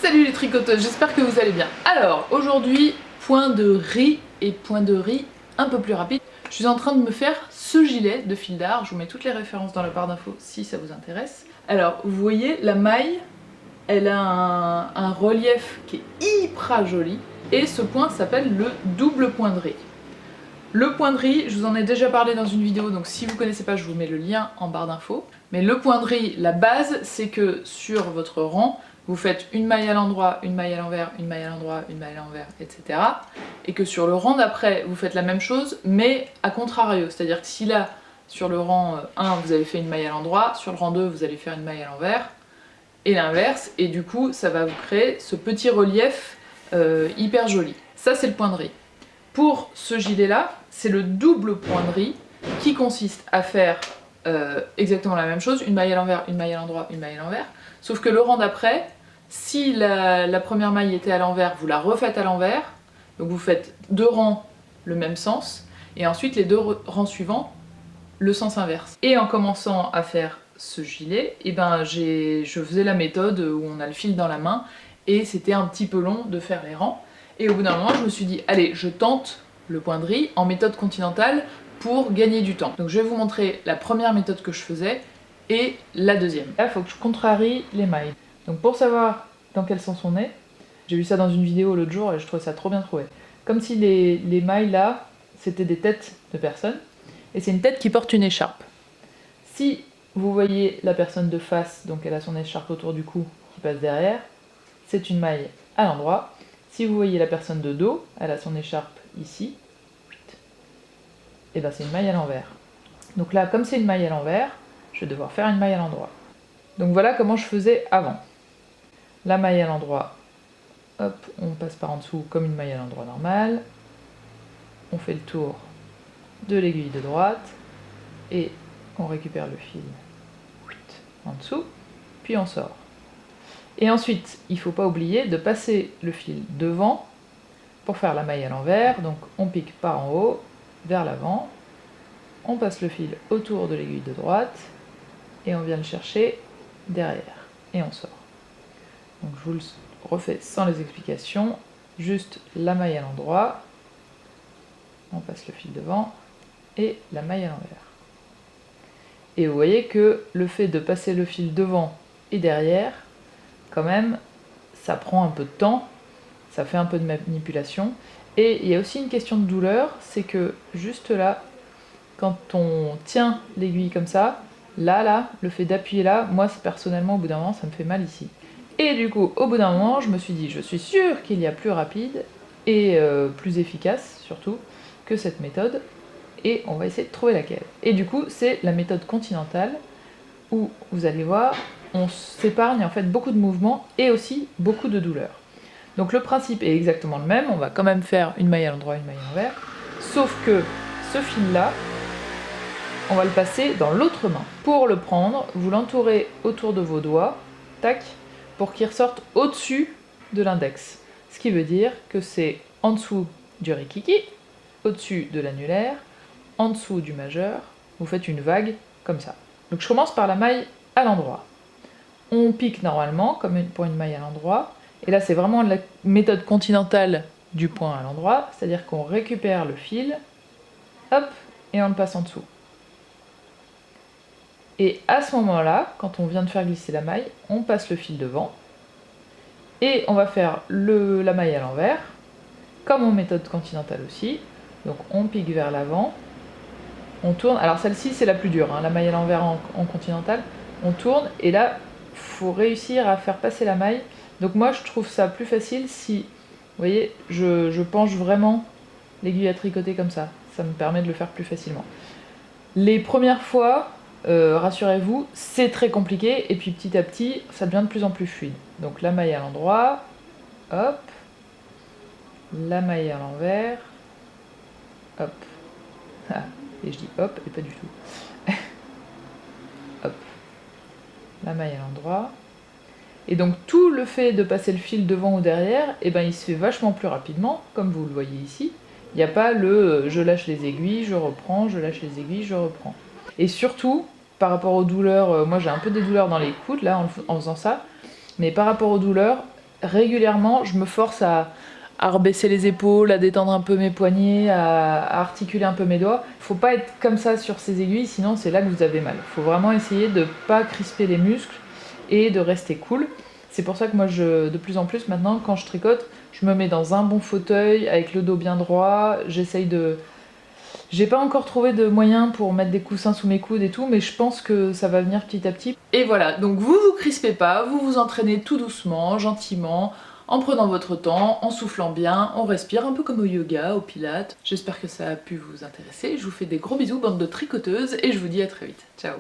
Salut les tricoteuses, j'espère que vous allez bien. Alors, aujourd'hui, point de riz et point de riz un peu plus rapide. Je suis en train de me faire ce gilet de fil d'art, je vous mets toutes les références dans la barre d'infos si ça vous intéresse. Alors, vous voyez, la maille, elle a un relief qui est hyper joli, et ce point s'appelle le double point de riz. Le point de riz, je vous en ai déjà parlé dans une vidéo, donc si vous ne connaissez pas, je vous mets le lien en barre d'infos. Mais le point de riz, la base, c'est que sur votre rang, vous faites une maille à l'endroit, une maille à l'envers, une maille à l'endroit, une maille à l'envers, etc. Et que sur le rang d'après, vous faites la même chose, mais à contrario. C'est-à-dire que si là, sur le rang 1, vous avez fait une maille à l'endroit, sur le rang 2, vous allez faire une maille à l'envers, et l'inverse, et du coup, ça va vous créer ce petit relief hyper joli. Ça, c'est le point de riz. Pour ce gilet-là, c'est le double point de riz qui consiste à faire exactement la même chose, une maille à l'envers, une maille à l'endroit, une maille à l'envers, sauf que le rang d'après, si la première maille était à l'envers, vous la refaites à l'envers, donc vous faites deux rangs le même sens, et ensuite les deux rangs suivants, le sens inverse. Et en commençant à faire ce gilet, eh ben je faisais la méthode où on a le fil dans la main, et c'était un petit peu long de faire les rangs, et au bout d'un moment je me suis dit, allez, je tente le point de riz en méthode continentale, pour gagner du temps. Donc je vais vous montrer la première méthode que je faisais et la deuxième. Là, il faut que je contrarie les mailles. Donc pour savoir dans quel sens on est, j'ai vu ça dans une vidéo l'autre jour et je trouvais ça trop bien trouvé. Comme si les mailles là, c'était des têtes de personnes, et c'est une tête qui porte une écharpe. Si vous voyez la personne de face, donc elle a son écharpe autour du cou qui passe derrière, c'est une maille à l'endroit. Si vous voyez la personne de dos, elle a son écharpe ici, et ben c'est une maille à l'envers. Donc là, comme c'est une maille à l'envers, je vais devoir faire une maille à l'endroit. Donc voilà comment je faisais avant. La maille à l'endroit, hop, on passe par en dessous comme une maille à l'endroit normale. On fait le tour de l'aiguille de droite et on récupère le fil en dessous, puis on sort. Et ensuite, il ne faut pas oublier de passer le fil devant pour faire la maille à l'envers. Donc on pique par en haut, vers l'avant, on passe le fil autour de l'aiguille de droite et on vient le chercher derrière et on sort. Donc je vous le refais sans les explications, juste la maille à l'endroit, on passe le fil devant et la maille à l'envers. Et vous voyez que le fait de passer le fil devant et derrière, quand même, ça prend un peu de temps, ça fait un peu de manipulation. Et il y a aussi une question de douleur, c'est que juste là, quand on tient l'aiguille comme ça, là, le fait d'appuyer là, moi personnellement au bout d'un moment ça me fait mal ici. Et du coup au bout d'un moment je me suis dit, je suis sûre qu'il y a plus rapide et plus efficace surtout que cette méthode, et on va essayer de trouver laquelle. Et du coup c'est la méthode continentale où vous allez voir, on s'épargne en fait beaucoup de mouvements et aussi beaucoup de douleur. Donc le principe est exactement le même, on va quand même faire une maille à l'endroit, une maille à l'envers, sauf que ce fil là, on va le passer dans l'autre main. Pour le prendre, vous l'entourez autour de vos doigts, tac, pour qu'il ressorte au-dessus de l'index. Ce qui veut dire que c'est en dessous du rikiki, au-dessus de l'annulaire, en dessous du majeur, vous faites une vague comme ça. Donc je commence par la maille à l'endroit. On pique normalement, comme pour une maille à l'endroit, et là c'est vraiment la méthode continentale du point à l'endroit, c'est-à-dire qu'on récupère le fil, hop, et on le passe en dessous. Et à ce moment-là, quand on vient de faire glisser la maille, on passe le fil devant, et on va faire la maille à l'envers, comme en méthode continentale aussi. Donc on pique vers l'avant, on tourne, alors celle-ci c'est la plus dure, hein, la maille à l'envers en continentale, on tourne, et là, il faut réussir à faire passer la maille. Donc moi je trouve ça plus facile si, vous voyez, je penche vraiment l'aiguille à tricoter comme ça me permet de le faire plus facilement. Les premières fois, rassurez-vous, c'est très compliqué, et puis petit à petit, ça devient de plus en plus fluide. Donc la maille à l'endroit, hop, la maille à l'envers, hop, et je dis hop, et pas du tout, hop, la maille à l'endroit, et donc tout le fait de passer le fil devant ou derrière, et ben il se fait vachement plus rapidement, comme vous le voyez ici. Il n'y a pas le je lâche les aiguilles, je reprends, je lâche les aiguilles, je reprends. Et surtout, par rapport aux douleurs, moi j'ai un peu des douleurs dans les coudes là en faisant ça, mais par rapport aux douleurs, régulièrement, je me force à rebaisser les épaules, à détendre un peu mes poignets, à articuler un peu mes doigts. Faut pas être comme ça sur ces aiguilles, sinon c'est là que vous avez mal. Faut vraiment essayer de pas crisper les muscles et de rester cool. C'est pour ça que moi, de plus en plus maintenant, quand je tricote, je me mets dans un bon fauteuil avec le dos bien droit. J'essaye de... J'ai pas encore trouvé de moyen pour mettre des coussins sous mes coudes et tout, mais je pense que ça va venir petit à petit. Et voilà, donc vous vous crispez pas, vous vous entraînez tout doucement, gentiment, en prenant votre temps, en soufflant bien, on respire un peu comme au yoga, au pilates. J'espère que ça a pu vous intéresser. Je vous fais des gros bisous, bande de tricoteuses, et je vous dis à très vite. Ciao!